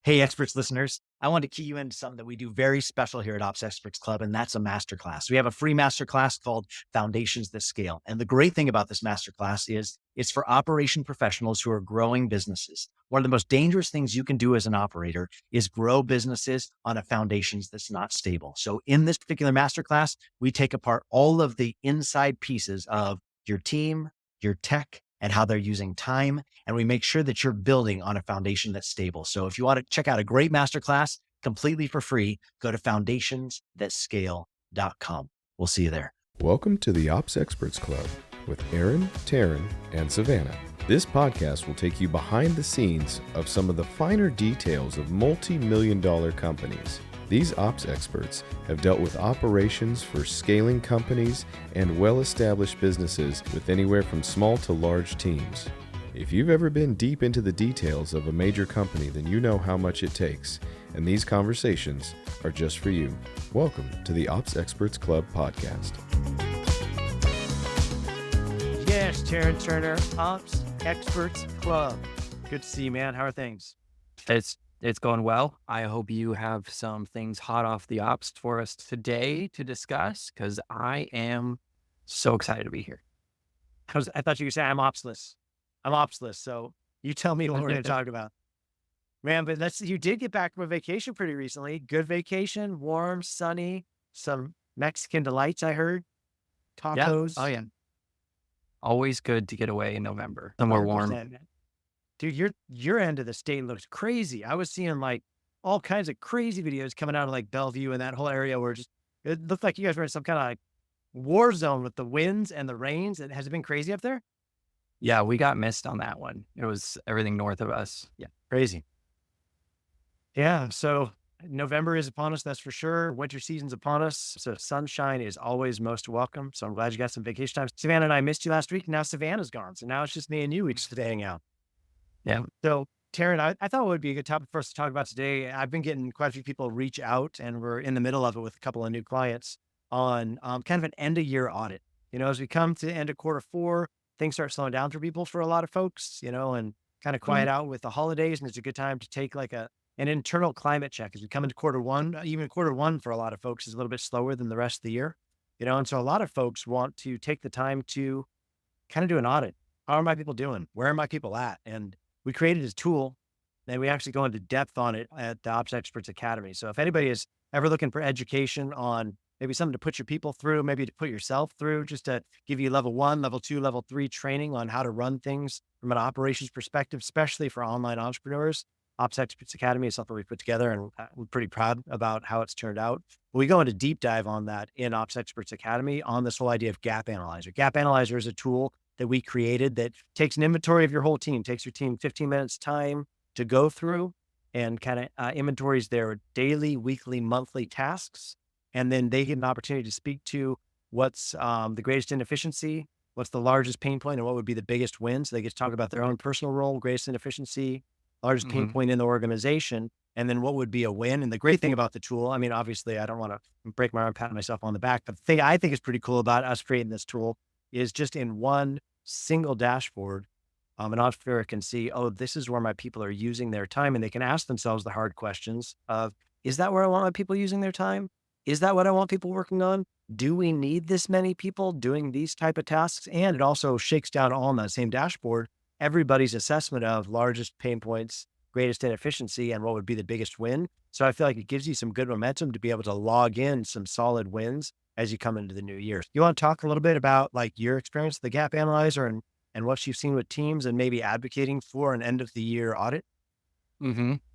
Hey, experts listeners. I want to key you into something that we do very special here at Ops Experts Club, and that's a masterclass. We have a free masterclass called Foundations That Scale. And the great thing about this masterclass is it's for operation professionals who are growing businesses. One of the most dangerous things you can do as an operator is grow businesses on a foundations that's not stable. So in this particular masterclass, we take apart all of the inside pieces of your team, your tech, and how they're using time. And we make sure that you're building on a foundation that's stable. So if you want to check out a great masterclass completely for free, go to foundationsthatscale.com. We'll see you there. Welcome to the Ops Experts Club with Aaron, Taryn, and Savannah. This podcast will take you behind the scenes of some of the finer details of multi-million-dollar companies. These ops experts have dealt with operations for scaling companies and well-established businesses with anywhere from small to large teams. If you've ever been deep into the details of a major company, then you know how much it takes, and these conversations are just for you. Welcome to the Ops Experts Club podcast. Yes, Taryn Turner, Ops Experts Club. Good to see you, man. How are things? It's going well. I hope you have some things hot off the ops for us today to discuss, because I am so excited to be here. I thought you could say I'm opsless. I'm opsless. So you tell me what we're going to talk about. Man, but you did get back from a vacation pretty recently. Good vacation, warm, sunny, some Mexican delights, I heard. Tacos. Yeah. Oh, yeah. Always good to get away in November. Somewhere warm. Man. Dude, your end of the state looks crazy. I was seeing like all kinds of crazy videos coming out of like Bellevue and that whole area where it looked like you guys were in some kind of like war zone with the winds and the rains. Has it been crazy up there? Yeah, we got missed on that one. It was everything north of us. Yeah, crazy. Yeah, so November is upon us, that's for sure. Winter season's upon us, so sunshine is always most welcome. So I'm glad you got some vacation time. Savannah and I missed you last week. Now Savannah's gone, so now it's just me and you. We just get to hang out. Yeah. So Taryn, I thought it would be a good topic for us to talk about today. I've been getting quite a few people reach out, and we're in the middle of it with a couple of new clients on kind of an end of year audit. As we come to the end of quarter four, things start slowing down for people, for a lot of folks, and kind of quiet out with the holidays. And it's a good time to take like an internal climate check as we come into quarter one. Even quarter one for a lot of folks is a little bit slower than the rest of the year, and so a lot of folks want to take the time to kind of do an audit. How are my people doing? Where are my people at? And we created a tool and we actually go into depth on it at the Ops Experts Academy. So if anybody is ever looking for education on maybe something to put your people through, maybe to put yourself through, just to give you level 1, level 2, level 3 training on how to run things from an operations perspective, especially for online entrepreneurs, Ops Experts Academy is something we put together, and we're pretty proud about how it's turned out. We go into deep dive on that in Ops Experts Academy on this whole idea of Gap Analyzer. Gap Analyzer is a tool that we created that takes an inventory of your whole team, takes your team 15 minutes time to go through and kind of inventories their daily, weekly, monthly tasks. And then they get an opportunity to speak to what's the greatest inefficiency, what's the largest pain point, and what would be the biggest win. So they get to talk about their own personal role, greatest inefficiency, largest pain point in the organization, and then what would be a win. And the great thing about the tool, I mean, obviously I don't want to break my arm, pat myself on the back, but the thing I think is pretty cool about us creating this tool is just in one single dashboard, an entrepreneur can see, oh, this is where my people are using their time. And they can ask themselves the hard questions of, is that where I want my people using their time? Is that what I want people working on? Do we need this many people doing these type of tasks? And it also shakes down all on that same dashboard, everybody's assessment of largest pain points, greatest inefficiency, and what would be the biggest win. So I feel like it gives you some good momentum to be able to log in some solid wins as you come into the new year. You want to talk a little bit about like your experience with the Gap Analyzer and what you've seen with teams and maybe advocating for an end of the year audit?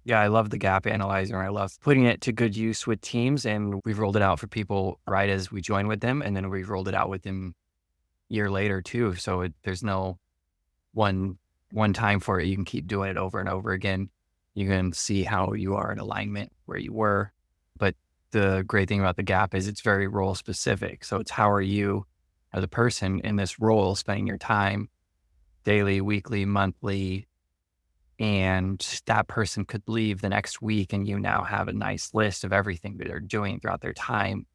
Yeah, I love the Gap Analyzer. I love putting it to good use with teams, and we've rolled it out for people right as we join with them, and then we've rolled it out with them year later too. So there's no one time for it. You can keep doing it over and over again. You can see how you are in alignment where you were. But the great thing about the Gap is it's very role specific. So it's how are you as a person in this role spending your time daily, weekly, monthly, and that person could leave the next week and you now have a nice list of everything that they're doing throughout their time.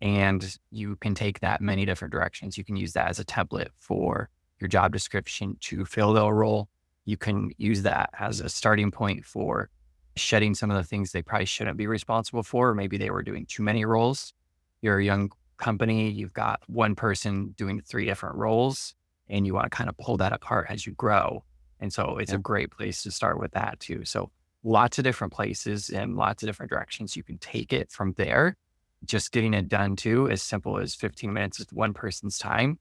And you can take that many different directions. You can use that as a template for your job description to fill the role. You can use that as a starting point for shedding some of the things they probably shouldn't be responsible for, or maybe they were doing too many roles. You're a young company, you've got one person doing 3 different roles, and you want to kind of pull that apart as you grow. And so it's a Yeah. great place to start with that too. So lots of different places and lots of different directions you can take it from there. Just getting it done too, as simple as 15 minutes is one person's time.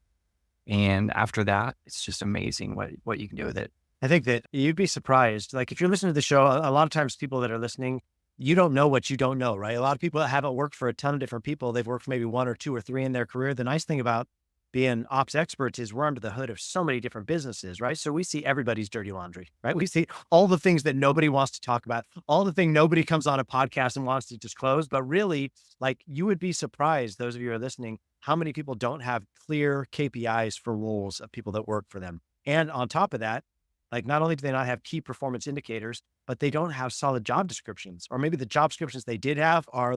And after that, it's just amazing what you can do with it. I think that you'd be surprised. Like if you're listening to the show, a lot of times people that are listening, you don't know what you don't know, right? A lot of people that haven't worked for a ton of different people, they've worked for maybe one or two or three in their career. The nice thing about being ops experts is we're under the hood of so many different businesses, right? So we see everybody's dirty laundry, right? We see all the things that nobody wants to talk about, all the thing nobody comes on a podcast and wants to disclose. But really, like you would be surprised, those of you who are listening, how many people don't have clear KPIs for roles of people that work for them. And on top of that, like not only do they not have key performance indicators, but they don't have solid job descriptions, or maybe the job descriptions they did have are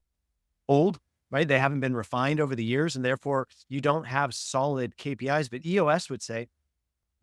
old, right? They haven't been refined over the years, and therefore you don't have solid KPIs. But EOS would say,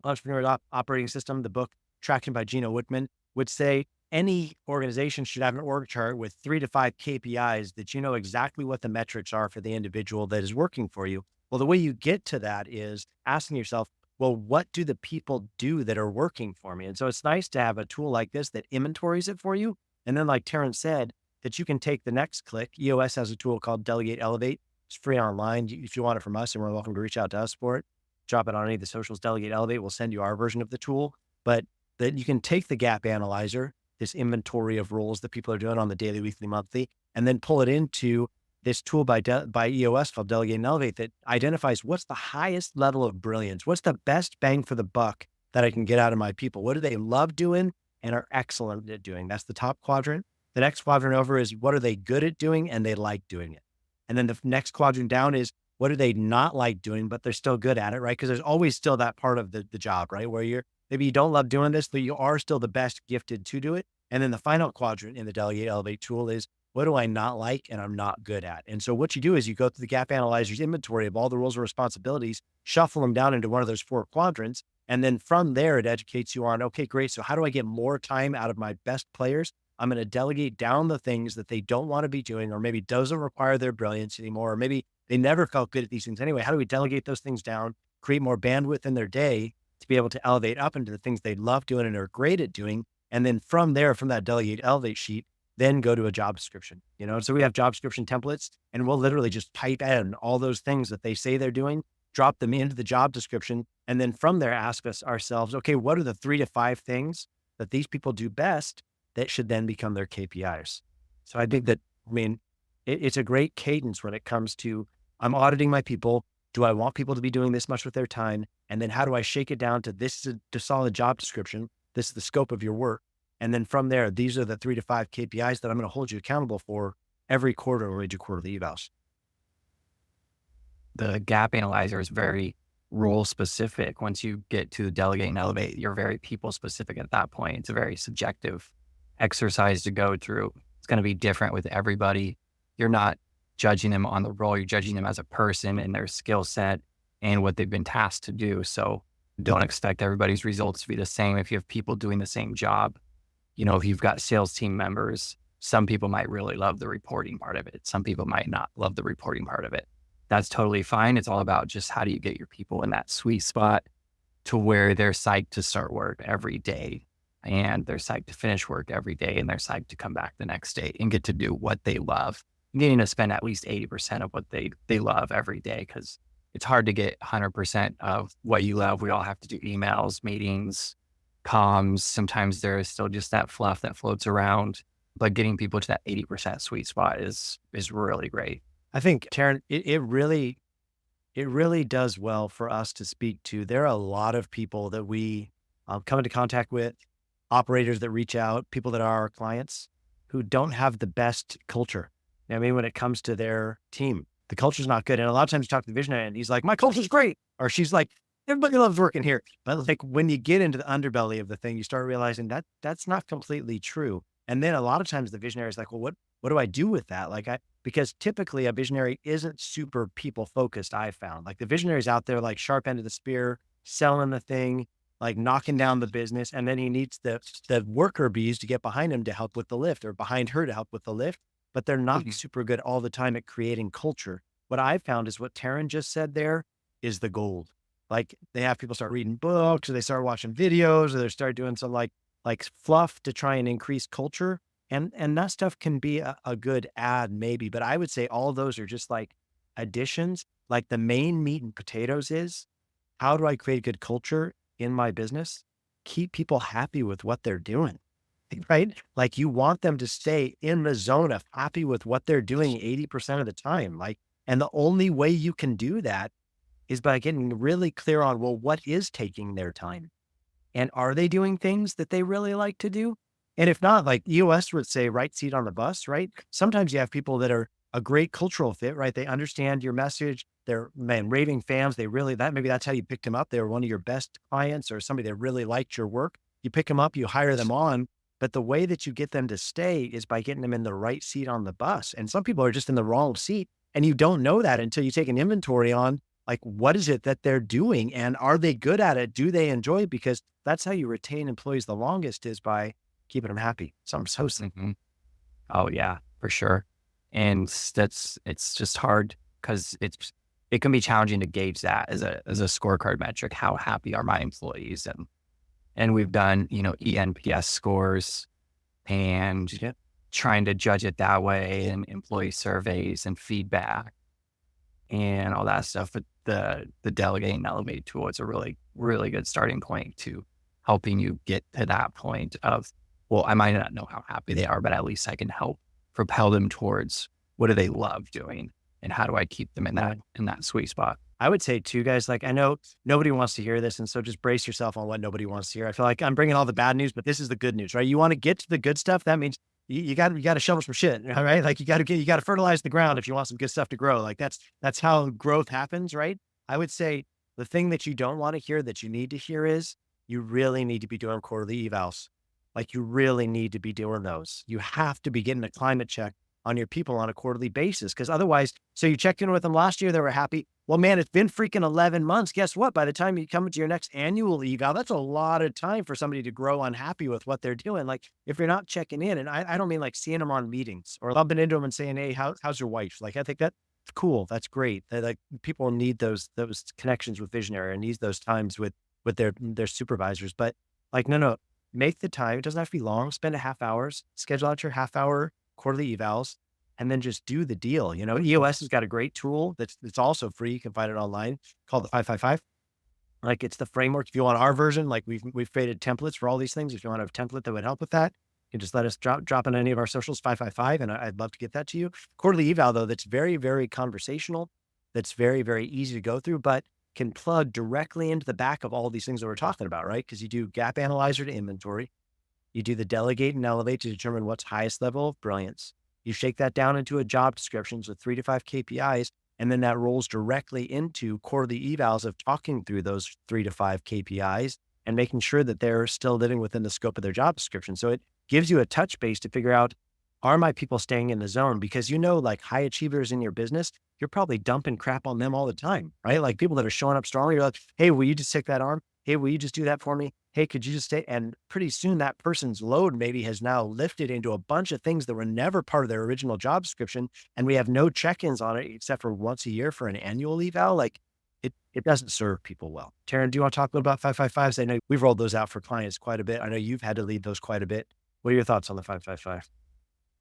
Operating System, the book Traction by Gino Wickman, would say any organization should have an org chart with 3 to 5 KPIs that you know exactly what the metrics are for the individual that is working for you. Well, the way you get to that is asking yourself, well, what do the people do that are working for me? And so it's nice to have a tool like this that inventories it for you. And then, like Terrence said, that you can take the next click. EOS has a tool called Delegate Elevate. It's free online. If you want it from us, and we're welcome to reach out to us for it, drop it on any of the socials, Delegate Elevate. We'll send you our version of the tool. But that you can take the gap analyzer, this inventory of roles that people are doing on the daily, weekly, monthly, and then pull it into this tool by EOS called Delegate and Elevate that identifies what's the highest level of brilliance, what's the best bang for the buck that I can get out of my people. What do they love doing and are excellent at doing? That's the top quadrant. The next quadrant over is what are they good at doing and they like doing it. And then the next quadrant down is what do they not like doing, but they're still good at it, right? Because there's always still that part of the job, right? Where maybe you don't love doing this, but you are still the best gifted to do it. And then the final quadrant in the Delegate Elevate tool is what do I not like and I'm not good at? And so what you do is you go through the gap analyzer's inventory of all the roles and responsibilities, shuffle them down into one of those 4 quadrants. And then from there, it educates you on, okay, great. So how do I get more time out of my best players? I'm going to delegate down the things that they don't want to be doing, or maybe doesn't require their brilliance anymore, or maybe they never felt good at these things anyway. How do we delegate those things down, create more bandwidth in their day to be able to elevate up into the things they love doing and are great at doing? And then from there, from that Delegate Elevate sheet, then go to a job description, So we have job description templates, and we'll literally just type in all those things that they say they're doing, drop them into the job description. And then from there, ask ourselves, okay, what are the 3 to 5 things that these people do best that should then become their KPIs? So I think that, it's a great cadence when it comes to, I'm auditing my people. Do I want people to be doing this much with their time? And then how do I shake it down to this is a solid job description. This is the scope of your work. And then from there, these are the 3 to 5 KPIs that I'm going to hold you accountable for every quarter when we do quarterly evals. The gap analyzer is very role specific. Once you get to Delegate and Elevate, you're very people specific at that point. It's a very subjective exercise to go through. It's going to be different with everybody. You're not judging them on the role, you're judging them as a person and their skill set and what they've been tasked to do. So don't expect everybody's results to be the same. If you have people doing the same job, if you've got sales team members, some people might really love the reporting part of it. Some people might not love the reporting part of it. That's totally fine. It's all about just how do you get your people in that sweet spot to where they're psyched to start work every day and they're psyched to finish work every day and they're psyched to come back the next day and get to do what they love. Getting to spend at least 80% of what they love every day, because it's hard to get 100% of what you love. We all have to do emails, meetings, comms. Sometimes there is still just that fluff that floats around, but getting people to that 80% sweet spot is really great. I think, Taryn, it really does well for us to speak to. There are a lot of people that we come into contact with, operators that reach out, people that are our clients who don't have the best culture. When it comes to their team, the culture's not good. And a lot of times you talk to the visionary and he's like, my culture's great. Or she's like, everybody loves working here. But like when you get into the underbelly of the thing, you start realizing that that's not completely true. And then a lot of times the visionary is like, well, what do I do with that? Because typically a visionary isn't super people focused. I've found like the visionary's out there, like sharp end of the spear, selling the thing, like knocking down the business. And then he needs the worker bees to get behind him to help with the lift, or behind her to help with the lift. But they're not Mhm. super good all the time at creating culture. What I found is what Taryn just said there is the gold. Like they have people start reading books, or they start watching videos, or they start doing some like fluff to try and increase culture. And that stuff can be a good ad maybe, but I would say all those are just like additions. Like the main meat and potatoes is, how do I create good culture in my business? Keep people happy with what they're doing, right? Like you want them to stay in the zone of happy with what they're doing 80% of the time. Like, and the only way you can do that is by getting really clear on, well, what is taking their time? And are they doing things that they really like to do? And if not, like EOS would say, right seat on the bus, right? Sometimes you have people that are a great cultural fit, right? They understand your message. They're raving fans. They really, that maybe that's how you picked them up. They were one of your best clients, or somebody that really liked your work. You pick them up, you hire them on. But the way that you get them to stay is by getting them in the right seat on the bus. And some people are just in the wrong seat. And you don't know that until you take an inventory on, like, what is it that they're doing, and are they good at it? Do they enjoy it? Because that's how you retain employees the longest, is by keeping them happy. So I'm so Mhm. Oh yeah, for sure. And it's just hard because it can be challenging to gauge that as a scorecard metric. How happy are my employees? And we've done, ENPS scores and yeah. trying to judge it that way, and employee surveys and feedback and all that stuff. But the Delegate and Elevate tool is a really, really good starting point to helping you get to that point of, well, I might not know how happy they are, but at least I can help propel them towards what do they love doing, and how do I keep them in Yeah. that sweet spot. I would say too, guys, like I know nobody wants to hear this. And so just brace yourself on what nobody wants to hear. I feel like I'm bringing all the bad news, but this is the good news, right? You want to get to the good stuff. That means you got to shovel some shit, all right? Like you got to fertilize the ground if you want some good stuff to grow. Like that's how growth happens, right? I would say the thing that you don't want to hear that you need to hear is, you really need to be doing quarterly evals. Like you really need to be doing those. You have to be getting a climate check on your people on a quarterly basis. Cause otherwise, so you checked in with them last year, they were happy. Well, man, it's been freaking 11 months. Guess what? By the time you come to your next annual eval, that's a lot of time for somebody to grow unhappy with what they're doing. Like if you're not checking in, and I don't mean like seeing them on meetings or bumping into them and saying, hey, how's your wife? Like, I think that's cool. That's great. Like people need those connections with visionary, and needs those times with their supervisors. But like, no, make the time. It doesn't have to be long. Spend a half hours, schedule out your half hour quarterly evals, and then just do the deal. EOS has got a great tool that's also free. You can find it online, called the 555. Like it's the framework. If you want our version, like we've created templates for all these things. If you want a template that would help with that, you can just let us drop in any of our socials, 555, and I'd love to get that to you. Quarterly eval though, that's very, very conversational. That's very, very easy to go through, but can plug directly into the back of all these things that we're talking about, right? Because you do gap analyzer to inventory. You do the delegate and elevate to determine what's highest level of brilliance. You shake that down into a job description with 3 to 5 KPIs, and then that rolls directly into quarterly evals of talking through those 3 to 5 KPIs and making sure that they're still living within the scope of their job description. So it gives you a touch base to figure out, are my people staying in the zone? Because like high achievers in your business, you're probably dumping crap on them all the time, right? Like people that are showing up strong, you're like, hey, will you just take that on? Hey, will you just do that for me? Hey, could you just stay? And pretty soon that person's load maybe has now lifted into a bunch of things that were never part of their original job description. And we have no check-ins on it except for once a year for an annual eval. Like it doesn't serve people well. Taryn, do you want to talk a little about 555s? I know we've rolled those out for clients quite a bit. I know you've had to lead those quite a bit. What are your thoughts on the 555?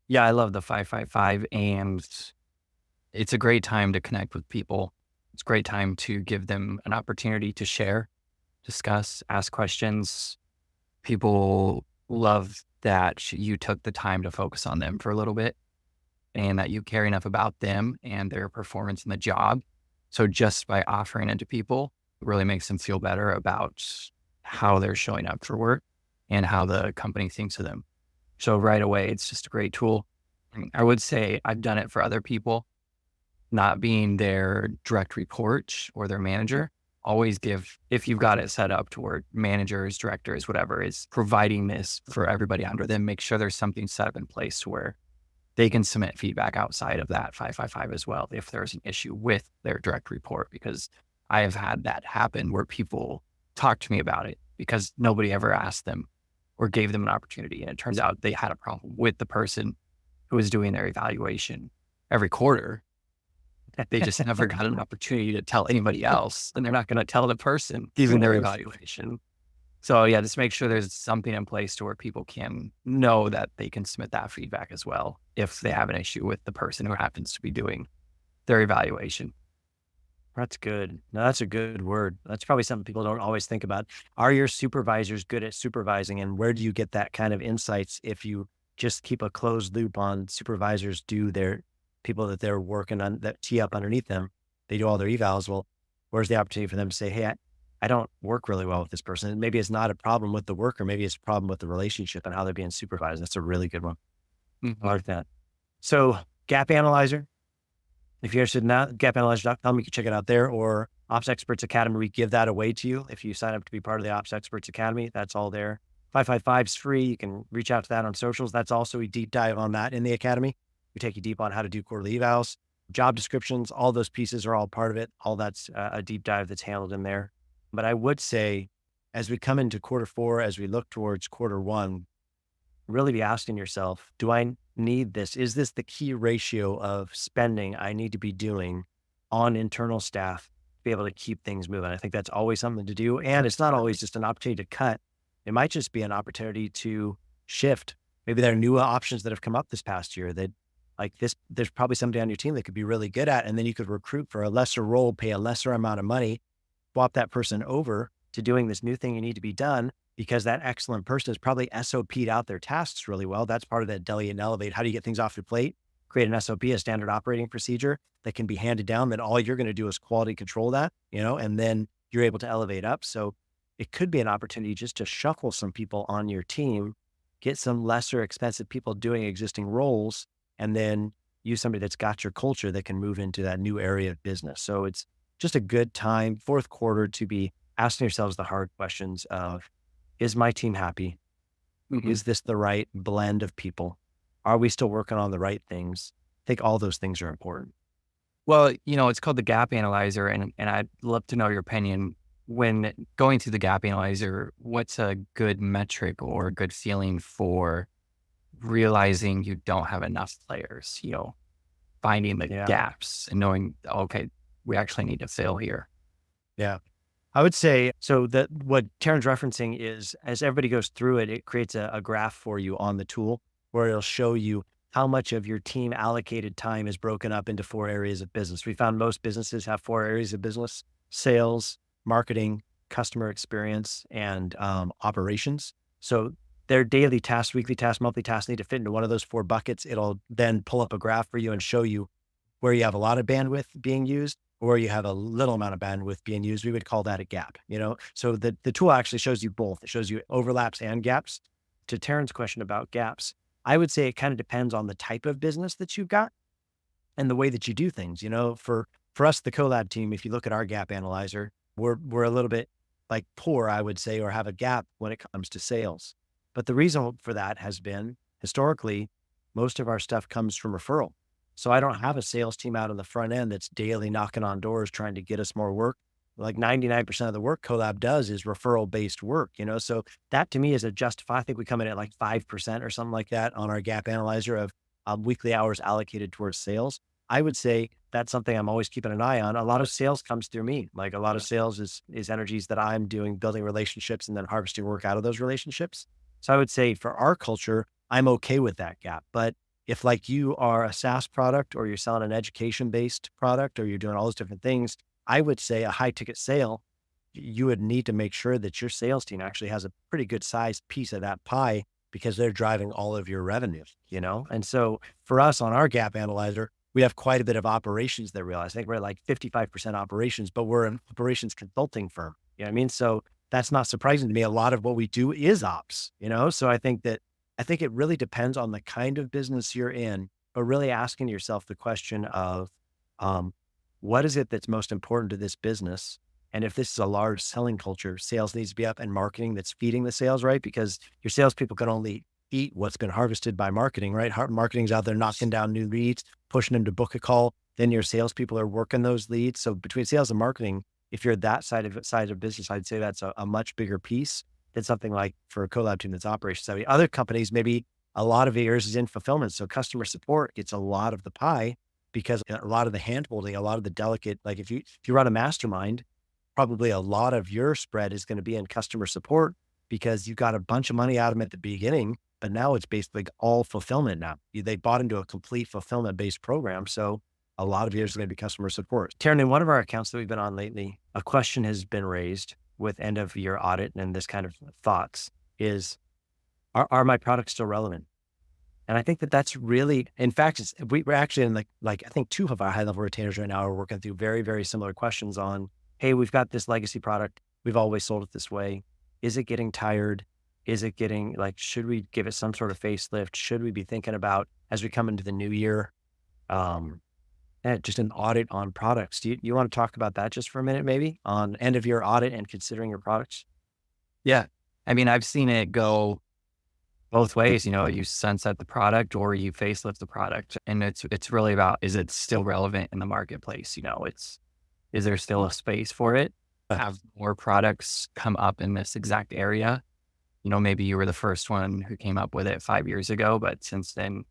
Yeah, I love the 555, and it's a great time to connect with people. It's a great time to give them an opportunity to share, discuss, ask questions. People love that you took the time to focus on them for a little bit, and that you care enough about them and their performance in the job. So just by offering it to people, it really makes them feel better about how they're showing up for work and how the company thinks of them. So right away, it's just a great tool. And I would say I've done it for other people, not being their direct report or their manager. Always give, if you've got it set up to where managers, directors, whatever is providing this for everybody under them, make sure there's something set up in place where they can submit feedback outside of that 555 as well if there's an issue with their direct report. Because I have had that happen where people talk to me about it because nobody ever asked them or gave them an opportunity. And it turns out they had a problem with the person who was doing their evaluation every quarter. They just never got an opportunity to tell anybody else, and they're not going to tell the person giving their evaluation. So yeah, just make sure there's something in place to where people can know that they can submit that feedback as well if they have an issue with the person who happens to be doing their evaluation. That's good. No, that's a good word. That's probably something people don't always think about. Are your supervisors good at supervising? And where do you get that kind of insights if you just keep a closed loop on supervisors do their people that they're working on that tee up underneath them? They do all their evals. Well, where's the opportunity for them to say, hey, I don't work really well with this person. And maybe it's not a problem with the work, or maybe it's a problem with the relationship and how they're being supervised. That's a really good one. I like that. So Gap Analyzer, if you're interested in that, gapanalyzer.com, you can check it out there, or Ops Experts Academy. We give that away to you. If you sign up to be part of the Ops Experts Academy, that's all there. 555 is free. You can reach out to that on socials. That's also a deep dive on that in the Academy. We take you deep on how to do quarterly evals, job descriptions, all those pieces are all part of it. All that's a deep dive that's handled in there. But I would say, as we come into quarter four, as we look towards quarter one, really be asking yourself, do I need this? Is this the key ratio of spending I need to be doing on internal staff to be able to keep things moving? I think that's always something to do. And it's not always just an opportunity to cut. It might just be an opportunity to shift. Maybe there are new options that have come up this past year that like this, there's probably somebody on your team that could be really good at, and then you could recruit for a lesser role, pay a lesser amount of money, swap that person over to doing this new thing you need to be done, because that excellent person has probably SOP'd out their tasks really well. That's part of that Delegate and Elevate. How do you get things off your plate? Create an SOP, a standard operating procedure that can be handed down. Then all you're going to do is quality control that, and then you're able to elevate up. So it could be an opportunity just to shuffle some people on your team, get some lesser expensive people doing existing roles, and then use somebody that's got your culture that can move into that new area of business. So it's just a good time, fourth quarter, to be asking yourselves the hard questions of, is my team happy? Is this the right blend of people? Are we still working on the right things? I think all those things are important. Well, it's called the Gap Analyzer, and I'd love to know your opinion. When going through the Gap Analyzer, what's a good metric or a good feeling for realizing you don't have enough players, finding the gaps and knowing, okay, we actually need to fill here? Yeah. I would say, so that what Taryn's referencing is, as everybody goes through it, it creates a graph for you on the tool where it'll show you how much of your team allocated time is broken up into 4 areas of business. We found most businesses have 4 areas of business: sales, marketing, customer experience, and operations. So their daily tasks, weekly tasks, monthly tasks need to fit into one of those 4 buckets. It'll then pull up a graph for you and show you where you have a lot of bandwidth being used or you have a little amount of bandwidth being used. We would call that a gap, So the tool actually shows you both. It shows you overlaps and gaps. To Taryn's question about gaps, I would say it kind of depends on the type of business that you've got and the way that you do things. For us, the Collab team, if you look at our gap analyzer, we're a little bit like poor, I would say, or have a gap when it comes to sales. But the reason for that has been, historically, most of our stuff comes from referral. So I don't have a sales team out on the front end that's daily knocking on doors trying to get us more work. Like 99% of the work Collab does is referral-based work, So that to me is a justify. I think we come in at like 5% or something like that on our gap analyzer of weekly hours allocated towards sales. I would say that's something I'm always keeping an eye on. A lot of sales comes through me. Like a lot of sales is energies that I'm doing, building relationships and then harvesting work out of those relationships. So I would say for our culture, I'm okay with that gap. But if like you are a SaaS product or you're selling an education-based product or you're doing all those different things, I would say a high ticket sale, you would need to make sure that your sales team actually has a pretty good sized piece of that pie because they're driving all of your revenue, And so for us on our gap analyzer, we have quite a bit of operations that realize. I think we're at like 55% operations, but we're an operations consulting firm. You know what I mean? So that's not surprising to me. A lot of what we do is ops, So I think it really depends on the kind of business you're in, but really asking yourself the question of, what is it that's most important to this business? And if this is a large selling culture, sales needs to be up and marketing that's feeding the sales, right? Because your salespeople can only eat what's been harvested by marketing, right? Marketing's out there knocking down new leads, pushing them to book a call. Then your salespeople are working those leads. So between sales and marketing, if you're that side of business, I'd say that's a much bigger piece than something like for a Collab team that's operations savvy. Other companies, maybe a lot of yours is in fulfillment. So customer support gets a lot of the pie because a lot of the hand holding, a lot of the delicate, like if you run a mastermind, probably a lot of your spread is going to be in customer support because you got a bunch of money out of them at the beginning, but now it's basically all fulfillment now. They bought into a complete fulfillment based program. So a lot of yours is going to be customer support. Taryn, in one of our accounts that we've been on lately, a question has been raised with end of year audit and this kind of thoughts is, are my products still relevant? And I think that that's really, in fact, we're actually in like I think two of our high level retainers right now are working through very, very similar questions on, hey, we've got this legacy product. We've always sold it this way. Is it getting tired? Is it getting should we give it some sort of facelift? Should we be thinking about as we come into the new year, just an audit on products? Do you want to talk about that just for a minute, maybe on end of year audit and considering your products? Yeah. I mean, I've seen it go both ways. You sunset the product or you facelift the product. And it's really about, is it still relevant in the marketplace? Is there still a space for it? Have more products come up in this exact area? Maybe you were the first one who came up with it 5 years ago, but since then,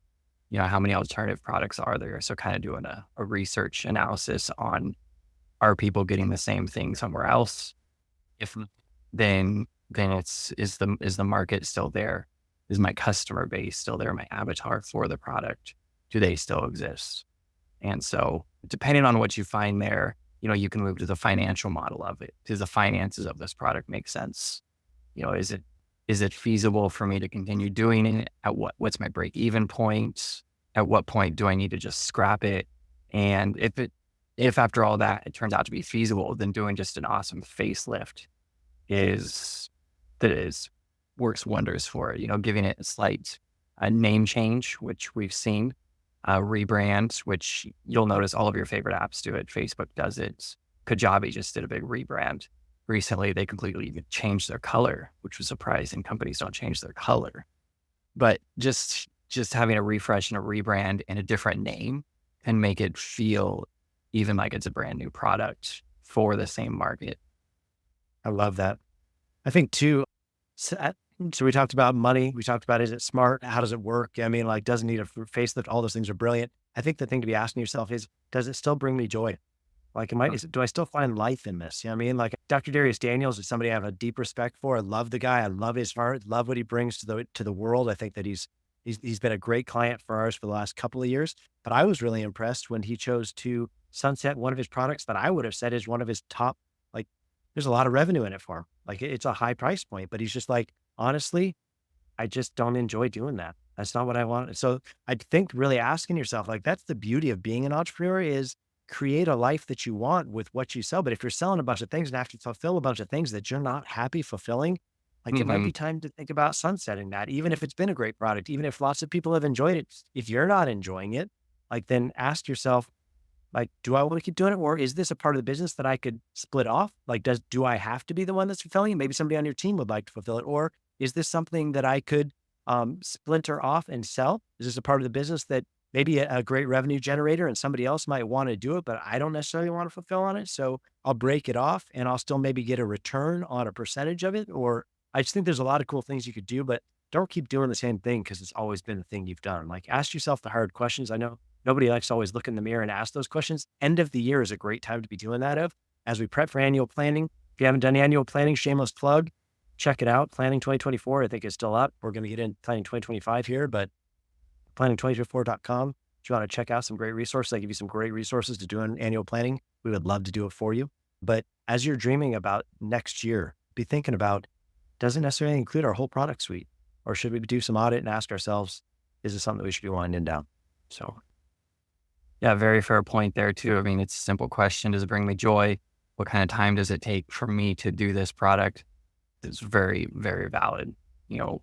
how many alternative products are there? So kind of doing a research analysis on, are people getting the same thing somewhere else? If then is the market still there? Is my customer base still there? My avatar for the product, do they still exist? And so depending on what you find there, you can move to the financial model of it. Does the finances of this product make sense? Is it feasible for me to continue doing it? At what's my break even point? At what point do I need to just scrap it? And if after all that, it turns out to be feasible, then doing just an awesome facelift works wonders for it, giving it a slight name change, which we've seen, rebrand, which you'll notice all of your favorite apps do it. Facebook does it. Kajabi just did a big rebrand recently. They completely even changed their color, which was surprising. Companies don't change their color, but just having a refresh and a rebrand and a different name can make it feel even like it's a brand new product for the same market. I love that. I think too, so we talked about money. We talked about, is it smart? How does it work? I mean, doesn't need a facelift. All those things are brilliant. I think the thing to be asking yourself is, does it still bring me joy? Do I still find life in this? You know what I mean? Dr. Darius Daniels is somebody I have a deep respect for. I love the guy. I love his heart, love what he brings to the world. I think that he's been a great client for ours for the last couple of years, but I was really impressed when he chose to sunset one of his products that I would have said is one of his top, there's a lot of revenue in it for him. It's a high price point, but he's just honestly, I just don't enjoy doing that. That's not what I want. So I think really asking yourself, that's the beauty of being an entrepreneur, is create a life that you want with what you sell. But if you're selling a bunch of things and have to fulfill a bunch of things that you're not happy fulfilling, it might be time to think about sunsetting that, even if it's been a great product, even if lots of people have enjoyed it. If you're not enjoying it, then ask yourself, do I want to keep doing it? Or is this a part of the business that I could split off? Do I have to be the one that's fulfilling it? Maybe somebody on your team would like to fulfill it. Or is this something that I could splinter off and sell? Is this a part of the business that maybe a great revenue generator and somebody else might want to do it, but I don't necessarily want to fulfill on it? So I'll break it off and I'll still maybe get a return on a percentage of it. Or I just think there's a lot of cool things you could do, but don't keep doing the same thing because it's always been the thing you've done. Ask yourself the hard questions. I know nobody likes to always look in the mirror and ask those questions. End of the year is a great time to be doing that as we prep for annual planning. If you haven't done annual planning, shameless plug, check it out. Planning 2024, I think is still up. We're going to get in planning 2025 here, but planning2024.com. If you want to check out some great resources, I give you some great resources to do an annual planning. We would love to do it for you. But as you're dreaming about next year, be thinking about, doesn't necessarily include our whole product suite, or should we do some audit and ask ourselves, is this something that we should be winding down? So yeah, very fair point there too. I mean, it's a simple question. Does it bring me joy? What kind of time does it take for me to do this product? It's very, very valid,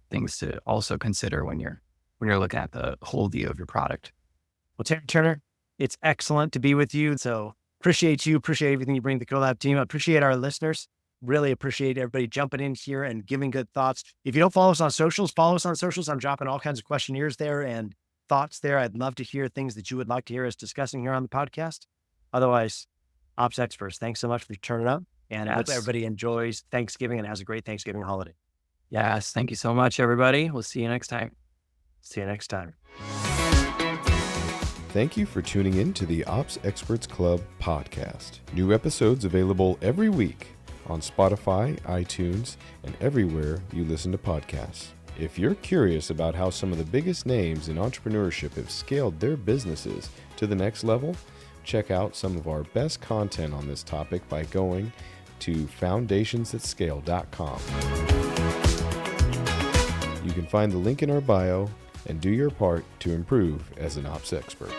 things to also consider when you're looking at the whole view of your product. Well, Turner, it's excellent to be with you. So appreciate you, appreciate everything you bring to the Collab team. I appreciate our listeners. Really appreciate everybody jumping in here and giving good thoughts. If you don't follow us on socials, follow us on socials. I'm dropping all kinds of questionnaires there and thoughts there. I'd love to hear things that you would like to hear us discussing here on the podcast. Otherwise, Ops Experts. Thanks so much for turning up, and I hope Yes. everybody enjoys Thanksgiving and has a great Thanksgiving holiday. Yes. Thank you so much, everybody. We'll see you next time. See you next time. Thank you for tuning in to the Ops Experts Club podcast. New episodes available every week on Spotify, iTunes, and everywhere you listen to podcasts. If you're curious about how some of the biggest names in entrepreneurship have scaled their businesses to the next level, check out some of our best content on this topic by going to foundationsthatscale.com. You can find the link in our bio and do your part to improve as an ops expert.